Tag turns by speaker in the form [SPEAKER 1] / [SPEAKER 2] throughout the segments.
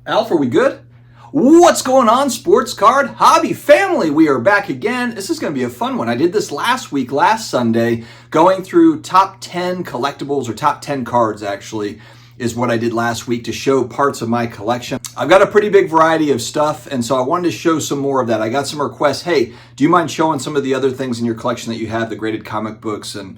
[SPEAKER 1] Alf, are we good? What's going on, sports card hobby family? We are back again. This is going to be a fun one. I did this last week, last Sunday, going through top 10 collectibles, or top 10 cards actually, is what I did last week to show parts of my collection. I've got a pretty big variety of stuff, and so I wanted to show some more of that. I got some requests, hey, do you mind showing some of the other things in your collection that you have, the graded comic books and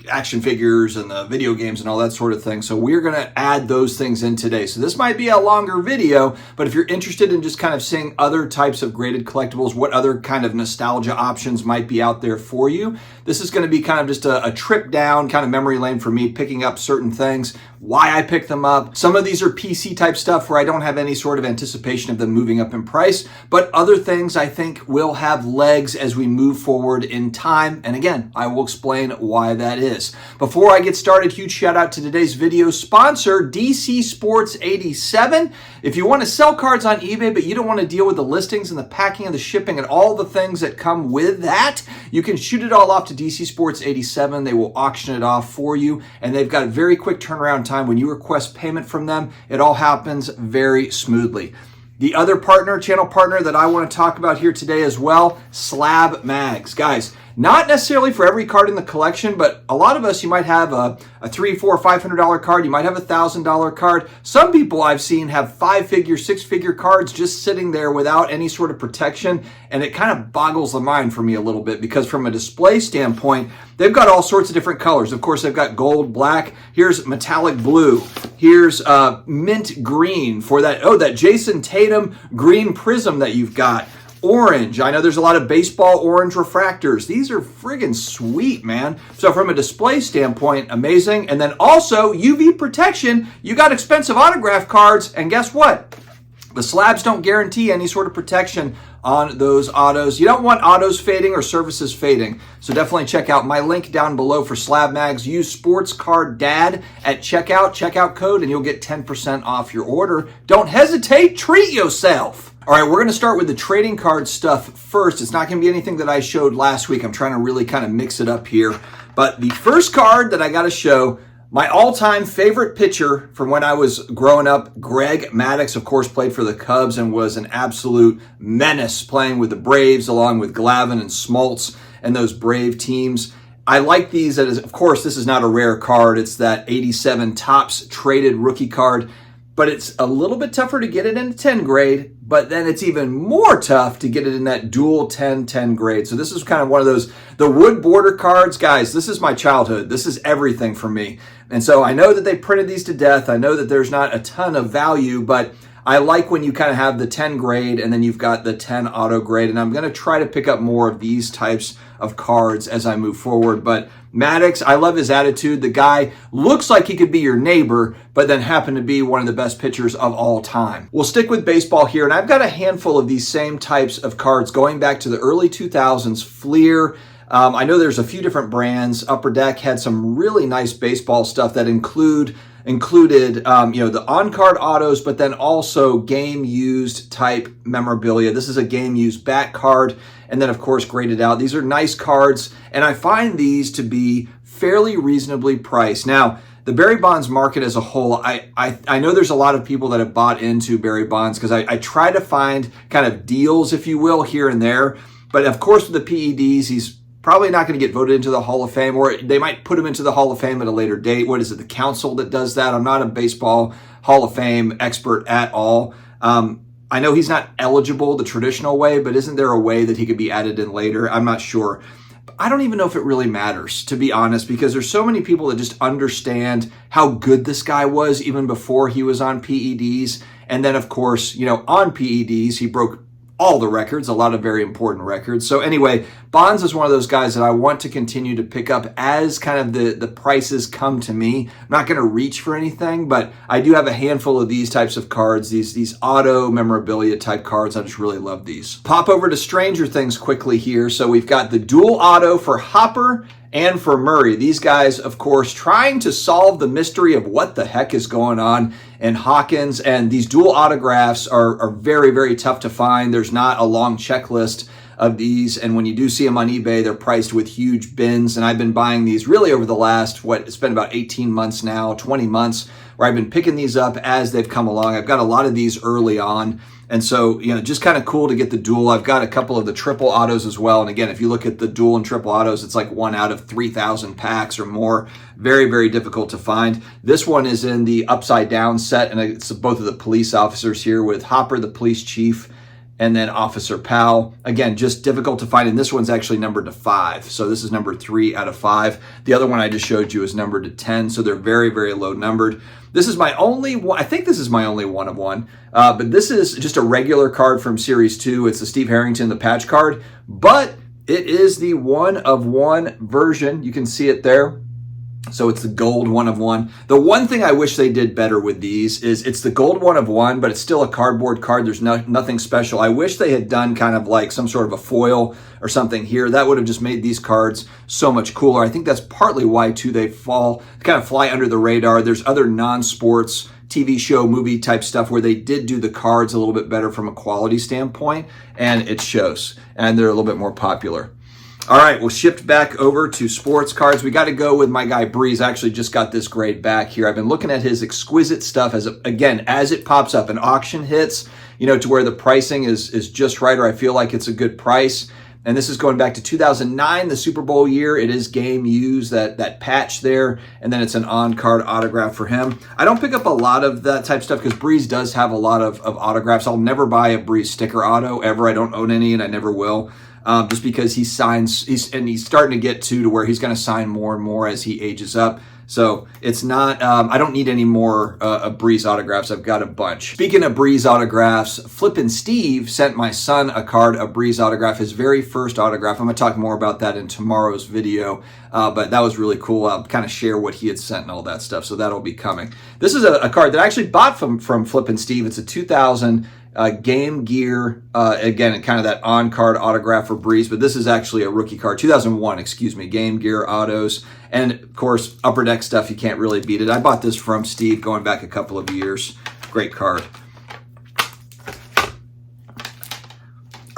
[SPEAKER 1] action figures and the video games and all that sort of thing. So we're gonna add those things in today. So this might be a longer video, but if you're interested in just kind of seeing other types of graded collectibles, what other kind of nostalgia options might be out there for you, this is gonna be kind of just a trip down kind of memory lane for me, picking up certain things, why I picked them up. Some of these are PC type stuff where I don't have any sort of anticipation of them moving up in price, but other things I think will have legs as we move forward in time. And again, I will explain why that is. Before I get started, huge shout out to today's video sponsor, DC Sports 87. If you want to sell cards on eBay, but you don't want to deal with the listings and the packing and the shipping and all the things that come with that, you can shoot it all off to DC Sports 87. They will auction it off for you, and they've got a very quick turnaround time. When you request payment from them, it all happens very smoothly. The other partner, channel partner that I want to talk about here today as well, SlabMags. Guys, not necessarily for every card in the collection, but a lot of us, you might have a $300, $400, $500 card. You might have a $1,000 card. Some people I've seen have 5-figure, 6-figure cards just sitting there without any sort of protection. And it kind of boggles the mind for me a little bit, because from a display standpoint, they've got all sorts of different colors. Of course, they've got gold, black. Here's metallic blue. Here's mint green for that. Oh, that Jason Tatum green prism that you've got. Orange. I know there's a lot of baseball orange refractors. These are friggin' sweet, man. So from a display standpoint, amazing. And then also UV protection. You got expensive autograph cards, and guess what? The slabs don't guarantee any sort of protection on those autos. You don't want autos fading or services fading. So definitely check out my link down below for SlabMags. Use SportsCardDad at checkout code, and you'll get 10% off your order. Don't hesitate, treat yourself. All right, we're going to start with the trading card stuff first. It's not going to be anything that I showed last week. I'm trying to really kind of mix it up here. But the first card that I got to show, my all-time favorite pitcher from when I was growing up, Greg Maddux, of course, played for the Cubs and was an absolute menace playing with the Braves along with Glavine and Smoltz and those Brave teams. I like these. Of course, this is not a rare card. It's that 87 Topps traded rookie card. But it's a little bit tougher to get it in 10 grade, but then it's even more tough to get it in that dual 10-10 grade. So this is kind of one of those, the wood border cards. Guys, this is my childhood. This is everything for me. And so I know that they printed these to death. I know that there's not a ton of value, but I like when you kind of have the 10 grade and then you've got the 10 auto grade. And I'm going to try to pick up more of these types of cards as I move forward. But Maddux, I love his attitude. The guy looks like he could be your neighbor, but then happened to be one of the best pitchers of all time. We'll stick with baseball here, and I've got a handful of these same types of cards going back to the early 2000s. Fleer. I know there's a few different brands. Upper Deck had some really nice baseball stuff that included the on-card autos, but then also game-used type memorabilia. This is a game-used back card, and then of course graded out. These are nice cards, and I find these to be fairly reasonably priced. Now, the Barry Bonds market as a whole, I know there's a lot of people that have bought into Barry Bonds because I try to find kind of deals, if you will, here and there. But of course, with the PEDs, he's probably not going to get voted into the Hall of Fame, or they might put him into the Hall of Fame at a later date. What is it, the council that does that? I'm not a baseball Hall of Fame expert at all. I know he's not eligible the traditional way, but isn't there a way that he could be added in later? I'm not sure. But I don't even know if it really matters, to be honest, because there's so many people that just understand how good this guy was even before he was on PEDs. And then, of course, on PEDs, he broke all the records, a lot of very important records. So anyway, Bonds is one of those guys that I want to continue to pick up as kind of the prices come to me. I'm not going to reach for anything, but I do have a handful of these types of cards, these auto memorabilia type cards. I just really love these. Pop over to Stranger Things quickly here. So we've got the dual auto for Hopper and for Murray. These guys, of course, trying to solve the mystery of what the heck is going on in Hawkins. And these dual autographs are very, very tough to find. There's not a long checklist of these. And when you do see them on eBay, they're priced with huge bins. And I've been buying these really over the last, it's been about 18 months now, 20 months where I've been picking these up as they've come along. I've got a lot of these early on. And so, just kind of cool to get the dual. I've got a couple of the triple autos as well. And again, if you look at the dual and triple autos, it's like 1 out of 3,000 packs or more. Very, very difficult to find. This one is in the upside down set, and it's both of the police officers here with Hopper, the police chief, and then Officer Powell. Again, just difficult to find. And this one's actually numbered to 5. So this is number 3 out of 5. The other one I just showed you is numbered to 10. So they're very, very low numbered. This is my only one. I think this is my only one of one. But this is just a regular card from Series 2. It's the Steve Harrington, the patch card. But it is the 1 of 1 version. You can see it there. So it's the gold 1 of 1. The one thing I wish they did better with these is it's the gold 1 of 1, but it's still a cardboard card. There's nothing special. I wish they had done kind of like some sort of a foil or something here. That would have just made these cards so much cooler. I think that's partly why too they kind of fly under the radar. There's other non-sports TV show, movie type stuff where they did do the cards a little bit better from a quality standpoint, and it shows. And they're a little bit more popular. All right, we'll shift back over to sports cards. We got to go with my guy Brees. I actually just got this grade back here. I've been looking at his exquisite stuff as it pops up. An auction hits, to where the pricing is just right, or I feel like it's a good price. And this is going back to 2009, the Super Bowl year. It is game used, that patch there, and then it's an on-card autograph for him. I don't pick up a lot of that type of stuff because Brees does have a lot of autographs. I'll never buy a Brees sticker auto ever. I don't own any, and I never will. Just because he's starting to get to where he's going to sign more and more as he ages up. So it's not, I don't need any more Brees autographs. I've got a bunch. Speaking of Brees autographs, Flippin' Steve sent my son a Brees autograph, his very first autograph. I'm going to talk more about that in tomorrow's video, but that was really cool. I'll kind of share what he had sent and all that stuff, so that'll be coming. This is a card that I actually bought from Flippin' Steve. It's a 2000 Game Gear, again, kind of that on-card autograph for Brees, but this is actually a rookie card, 2001, Game Gear autos. And of course, Upper Deck stuff, you can't really beat it. I bought this from Steve going back a couple of years. Great card.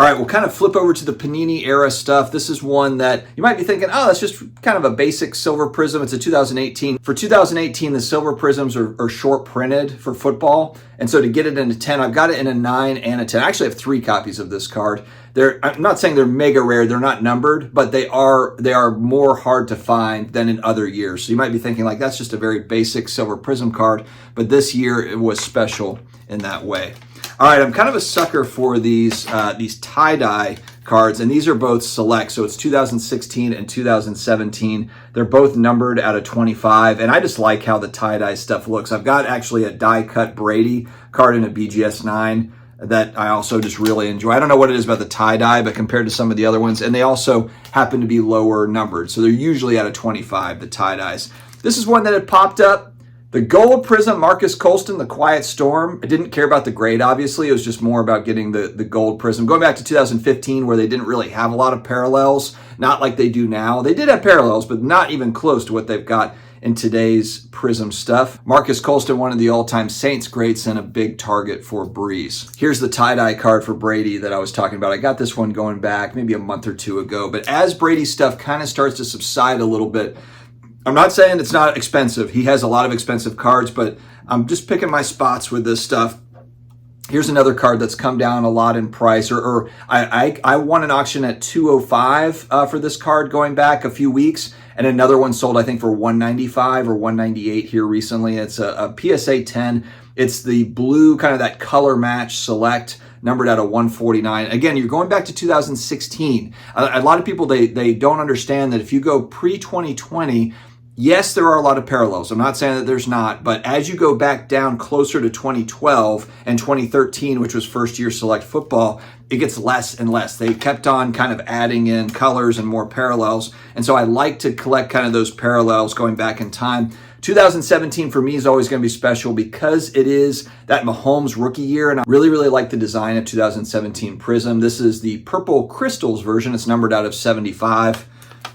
[SPEAKER 1] All right, we'll kind of flip over to the Panini era stuff. This is one that you might be thinking, oh, that's just kind of a basic silver prism. It's a 2018. For 2018, the silver prisms are short printed for football. And so to get it in a 10, I've got it in a 9 and a 10. I actually have 3 copies of this card. I'm not saying they're mega rare. They're not numbered, but they are more hard to find than in other years. So you might be thinking like, that's just a very basic silver prism card. But this year it was special in that way. All right, I'm kind of a sucker for these tie-dye cards, and these are both select. So it's 2016 and 2017. They're both numbered out of 25, and I just like how the tie-dye stuff looks. I've got actually a die-cut Brady card in a BGS 9 that I also just really enjoy. I don't know what it is about the tie-dye, but compared to some of the other ones, and they also happen to be lower numbered. So they're usually out of 25, the tie-dyes. This is one that had popped up. The gold prism, Marcus Colston, the Quiet Storm. I didn't care about the grade, obviously. It was just more about getting the gold prism. Going back to 2015, where they didn't really have a lot of parallels, not like they do now. They did have parallels, but not even close to what they've got in today's prism stuff. Marcus Colston, one of the all-time Saints greats and a big target for Brees. Here's the tie-dye card for Brady that I was talking about. I got this one going back maybe a month or two ago, but as Brady's stuff kind of starts to subside a little bit, I'm not saying it's not expensive. He has a lot of expensive cards, but I'm just picking my spots with this stuff. Here's another card that's come down a lot in price, or I won an auction at $205 for this card going back a few weeks, and another one sold I think for $195 or $198 here recently. It's a PSA 10. It's the blue, kind of that color match select, numbered out of 149. Again, you're going back to 2016. A lot of people, they don't understand that if you go pre-2020, yes, there are a lot of parallels. I'm not saying that there's not, but as you go back down closer to 2012 and 2013, which was first year select football, it gets less and less. They kept on kind of adding in colors and more parallels. And so I like to collect kind of those parallels going back in time. 2017 for me is always going to be special because it is that Mahomes rookie year, and I really, really like the design of 2017 Prism. This is the Purple Crystals version. It's numbered out of 75,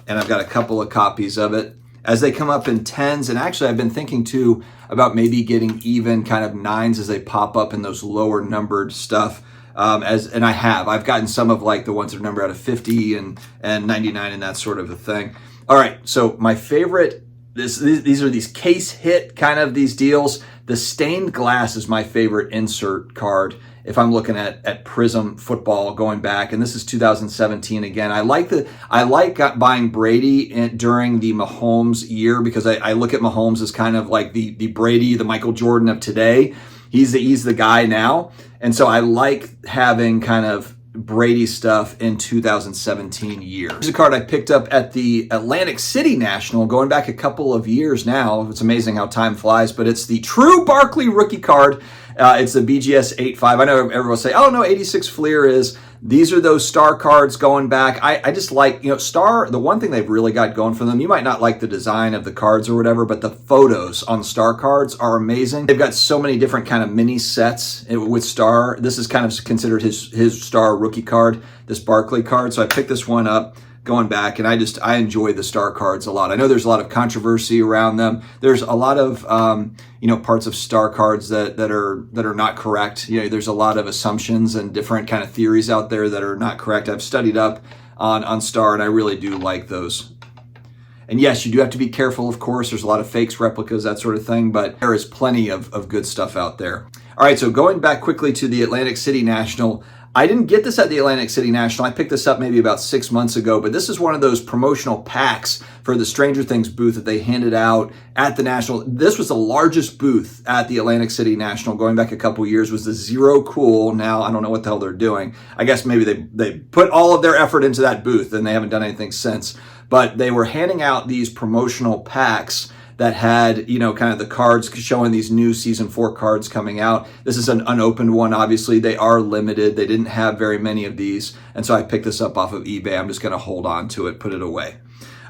[SPEAKER 1] and I've got a couple of copies of it. As they come up in 10s, and actually I've been thinking too about maybe getting even kind of 9s as they pop up in those lower numbered stuff. And I've gotten some of like the ones that are numbered out of 50 and 99 and that sort of a thing. All right, so my favorite These are these case hit kind of these deals. The stained glass is my favorite insert card if I'm looking at Prism football going back, and this is 2017 again. I like buying Brady during the Mahomes year because I look at Mahomes as kind of like the Brady, the Michael Jordan of today. He's the guy now, and so I like having kind of Brady stuff in 2017 year. Here's a card I picked up at the Atlantic City National going back a couple of years now. It's amazing how time flies, but it's the true Barkley rookie card. It's the BGS 85. I know everyone will say, oh no, 86 Fleer is. These are those star cards going back. I just like, Star, the one thing they've really got going for them, you might not like the design of the cards or whatever, but the photos on Star cards are amazing. They've got so many different kind of mini sets with Star. This is kind of considered his Star rookie card, this Barkley card. So I picked this one up going back, and I enjoy the Star cards a lot. I know there's a lot of controversy around them. There's a lot of parts of Star cards that are not correct. There's a lot of assumptions and different kind of theories out there that are not correct. I've studied up on Star, and I really do like those. And yes, you do have to be careful, of course. There's a lot of fakes, replicas, that sort of thing, but there is plenty of good stuff out there. All right, so going back quickly to the Atlantic City National, I didn't get this at the Atlantic City National. I picked this up maybe about 6 months ago, but this is one of those promotional packs for the Stranger Things booth that they handed out at the National. This was the largest booth at the Atlantic City National going back a couple years, was the Zero Cool. Now, I don't know what the hell they're doing. I guess maybe they put all of their effort into that booth and they haven't done anything since. But they were handing out these promotional packs that had, kind of the cards showing these new season 4 cards coming out. This is an unopened one, obviously. They are limited. They didn't have very many of these. And so I picked this up off of eBay. I'm just going to hold on to it, put it away.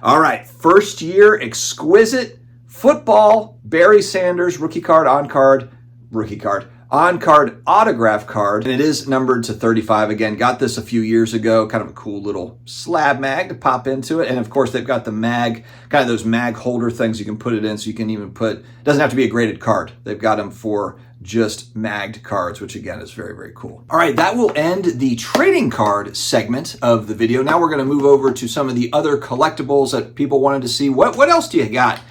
[SPEAKER 1] All right, first year exquisite football, Barry Sanders, rookie card, on-card autograph card, and it is numbered to 35. Again, got this a few years ago, kind of a cool little slab mag to pop into it. And of course, they've got the mag, kind of those mag holder things you can put it in, so you can even it doesn't have to be a graded card. They've got them for just magged cards, which again is very, very cool. All right, that will end the trading card segment of the video. Now we're going to move over to some of the other collectibles that people wanted to see. What else do you got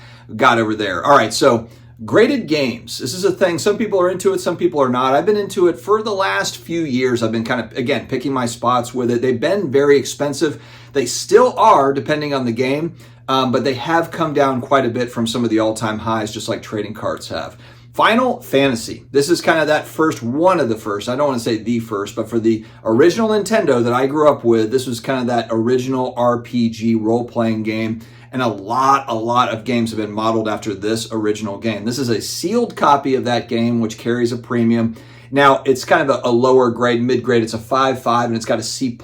[SPEAKER 1] over there? All right, so graded games. This is a thing. Some people are into it, some people are not. I've been into it for the last few years. I've been kind of, again, picking my spots with it. They've been very expensive. They still are, depending on the game, but they have come down quite a bit from some of the all-time highs, just like trading cards have. Final Fantasy. This is kind of that one of the first. I don't want to say the first, but for the original Nintendo that I grew up with, this was kind of that original RPG role-playing game. And a lot of games have been modeled after this original game. This is a sealed copy of that game, which carries a premium. Now, it's kind of a lower grade, mid-grade. It's a 5.5, and it's got a C+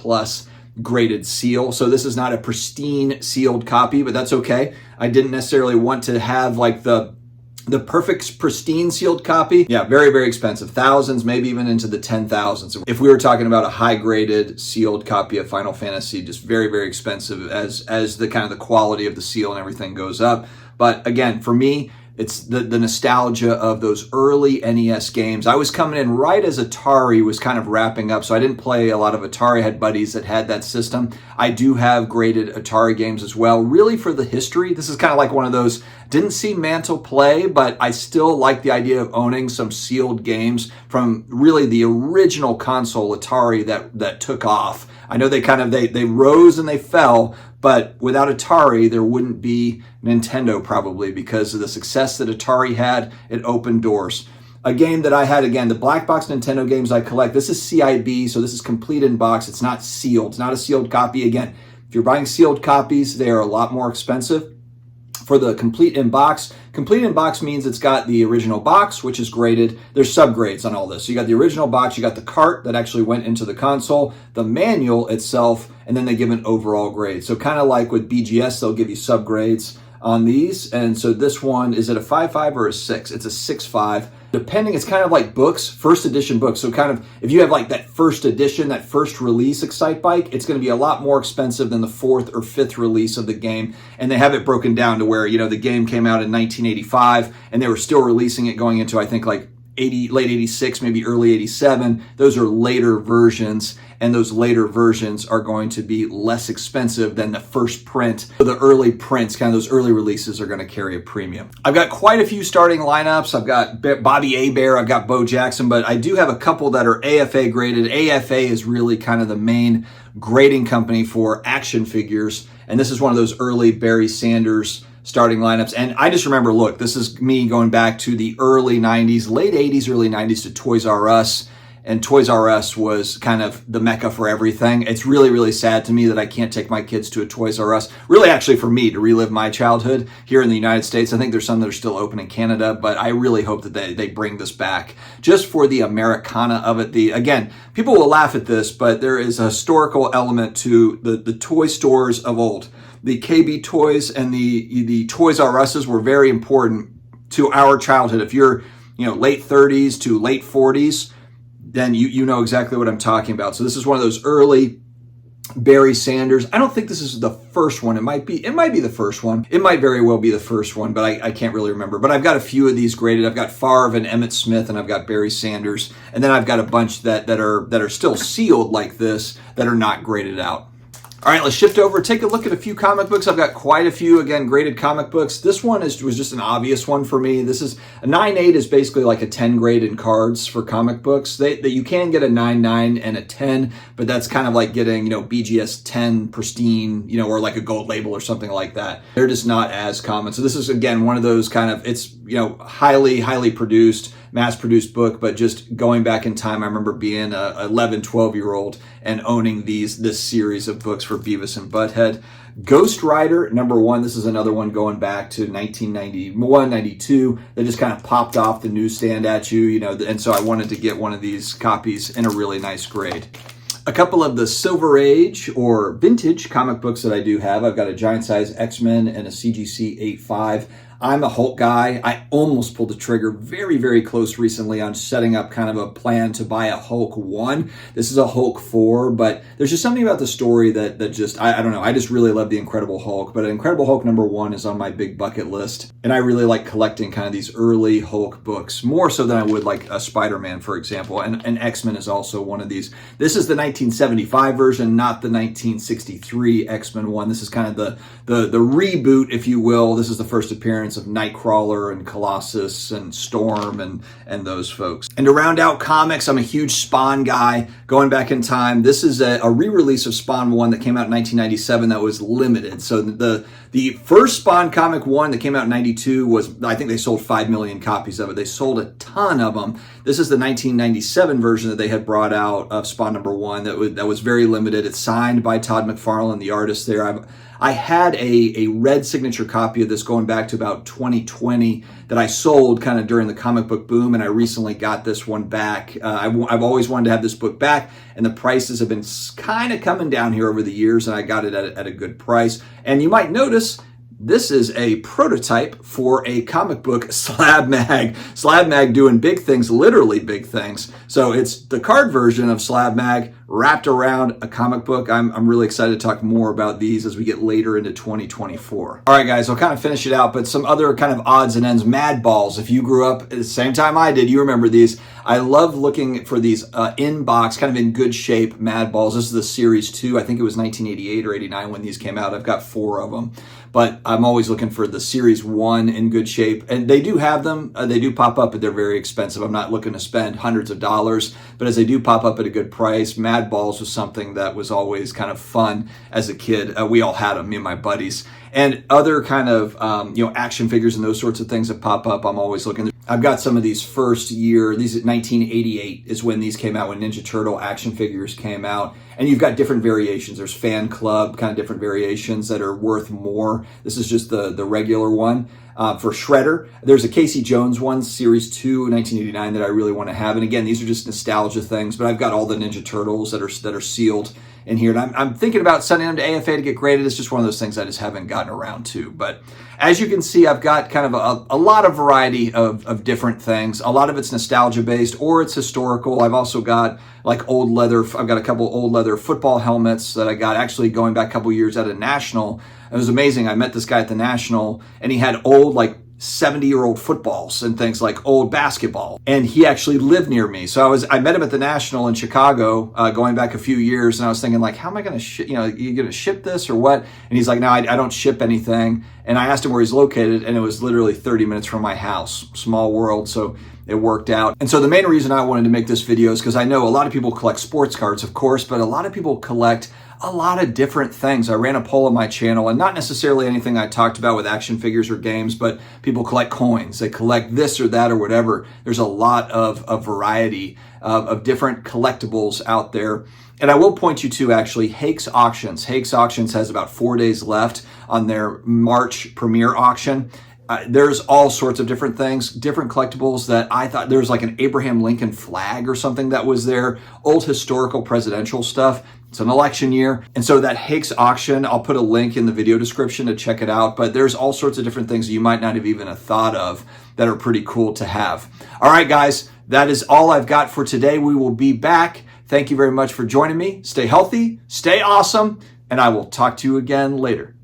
[SPEAKER 1] graded seal. So this is not a pristine sealed copy, but that's okay. I didn't necessarily want to have like the perfect pristine sealed copy. Yeah, very, very expensive. Thousands, maybe even into the 10,000s. If we were talking about a high graded sealed copy of Final Fantasy, just very, very expensive as the kind of the quality of the seal and everything goes up. But again, for me, it's the nostalgia of those early NES games. I was coming in right as Atari was kind of wrapping up, so I didn't play a lot of Atari. I had buddies that had that system. I do have graded Atari games as well, really for the history. This is kind of like one of those, didn't see Mantle play, but I still like the idea of owning some sealed games from really the original console Atari that took off. I know they rose and they fell, but without Atari, there wouldn't be Nintendo probably, because of the success that Atari had. It opened doors. A game that I had, again, the black box Nintendo games I collect. This is CIB, so this is complete in box. It's not sealed. It's not a sealed copy. Again, if you're buying sealed copies, they are a lot more expensive. For the complete in box means it's got the original box, which is graded. There's subgrades on all this. So you got the original box, you got the cart that actually went into the console, the manual itself, and then they give an overall grade. So kind of like with BGS, they'll give you subgrades on these. And so this one, is it a 5.5 or a 6? It's a 6.5. Depending, it's kind of like books, first edition books. So kind of, if you have like that first edition, that first release Excite Bike, it's going to be a lot more expensive than the 4th or 5th release of the game. And they have it broken down to where, the game came out in 1985 and they were still releasing it going into, I think, like late 86, maybe early 87. Those are later versions, and those later versions are going to be less expensive than the first print. So the early prints, kind of those early releases, are going to carry a premium. I've got quite a few starting lineups. I've got Bobby Hebert, I've got Bo Jackson, but I do have a couple that are AFA graded. AFA is really kind of the main grading company for action figures, and this is one of those early Barry Sanders starting lineups. And I just remember, look, this is me going back to the early 90s, late 80s, early 90s to Toys R Us. And Toys R Us was kind of the mecca for everything. It's really, really sad to me that I can't take my kids to a Toys R Us. Really, actually, for me to relive my childhood here in the United States. I think there's some that are still open in Canada, but I really hope that they bring this back just for the Americana of it. Again, people will laugh at this, but there is a historical element to the toy stores of old. The KB Toys and the Toys R Us's were very important to our childhood. If you're, late 30s to late 40s, then you know exactly what I'm talking about. So this is one of those early Barry Sanders. I don't think this is the first one. It might be the first one. It might very well be the first one, but I can't really remember. But I've got a few of these graded. I've got Favre and Emmett Smith, and I've got Barry Sanders, and then I've got a bunch that are still sealed like this that are not graded out. All right, let's shift over, take a look at a few comic books. I've got quite a few, again, graded comic books. This one was just an obvious one for me. This is a 9.8 is basically like a 10 grade in cards for comic books. That you can get a 9.9 and a 10, but that's kind of like getting, BGS 10 pristine, or like a gold label or something like that. They're just not as common. So this is, again, one of those kind of, it's, highly, highly produced, mass-produced book, but just going back in time, I remember being a 11, 12-year-old and owning this series of books for Beavis and Butthead. Ghost Rider, #1. This is another one going back to 1991, 92. That just kind of popped off the newsstand at you, and so I wanted to get one of these copies in a really nice grade. A couple of the Silver Age or vintage comic books that I do have. I've got a giant size X-Men and a CGC 8.5. I'm a Hulk guy. I almost pulled the trigger very, very close recently on setting up kind of a plan to buy a Hulk 1. This is a Hulk 4, but there's just something about the story that just, I don't know. I just really love the Incredible Hulk, but Incredible Hulk #1 is on my big bucket list. And I really like collecting kind of these early Hulk books, more so than I would like a Spider-Man, for example. And X-Men is also one of these. This is the 1975 version, not the 1963 X-Men one. This is kind of the reboot, if you will. This is the first appearance of Nightcrawler and Colossus and Storm and those folks. And to round out comics, I'm a huge Spawn guy. Going back in time, this is a re-release of Spawn 1 that came out in 1997 that was limited. So the first Spawn comic 1 that came out in 92 was, I think they sold 5 million copies of it. They sold a ton of them. This is the 1997 version that they had brought out of Spawn #1 that was very limited. It's signed by Todd McFarlane, the artist there. I had a red signature copy of this going back to about 2020 that I sold kind of during the comic book boom, and I recently got this one back. I've always wanted to have this book back, and the prices have been kind of coming down here over the years, and I got it at a good price. And you might notice this is a prototype for a comic book SlabMag. SlabMag doing big things, literally big things. So it's the card version of SlabMag wrapped around a comic book. I'm really excited to talk more about these as we get later into 2024. All right, guys, I'll kind of finish it out, but some other kind of odds and ends. Mad Balls. If you grew up at the same time I did, you remember these. I love looking for these in-box, kind of in good shape Mad Balls. This is the Series 2. I think it was 1988 or 89 when these came out. I've got 4 of them. But I'm always looking for the Series 1 in good shape. And they do have them. They do pop up, but they're very expensive. I'm not looking to spend hundreds of dollars. But as they do pop up at a good price, Mad Balls was something that was always kind of fun as a kid. We all had them, me and my buddies. And other kind of, action figures and those sorts of things that pop up, I'm always looking. I've got some of these first year, these 1988 is when these came out, when Ninja Turtle action figures came out. And you've got different variations. There's Fan Club, kind of different variations that are worth more. This is just the regular one. For Shredder, there's a Casey Jones one, Series 2, 1989, that I really want to have. And again, these are just nostalgia things, but I've got all the Ninja Turtles that are sealed in here. And I'm thinking about sending them to AFA to get graded. It's just one of those things I just haven't gotten around to. But as you can see, I've got kind of a lot of variety of different things. A lot of it's nostalgia based or it's historical. I've also got like old leather. I've got a couple old leather football helmets that I got actually going back a couple years at a National. It was amazing. I met this guy at the National and he had old like 70-year-old footballs and things like old basketball. And he actually lived near me. So I met him at the National in Chicago, going back a few years. And I was thinking like, how am I going to ship, you going to ship this or what? And he's like, no, I don't ship anything. And I asked him where he's located, and it was literally 30 minutes from my house. Small world. So it worked out. And so the main reason I wanted to make this video is because I know a lot of people collect sports cards, of course, but a lot of people collect a lot of different things. I ran a poll on my channel, and not necessarily anything I talked about with action figures or games, but people collect coins. They collect this or that or whatever. There's a lot of variety of different collectibles out there. And I will point you to actually Hakes Auctions. Hakes Auctions has about 4 days left on their March premiere auction. There's all sorts of different things, different collectibles that I thought there was like an Abraham Lincoln flag or something that was there, old historical presidential stuff. It's an election year. And so that Hakes auction, I'll put a link in the video description to check it out. But there's all sorts of different things that you might not have even thought of that are pretty cool to have. All right, guys, that is all I've got for today. We will be back. Thank you very much for joining me. Stay healthy, stay awesome, and I will talk to you again later.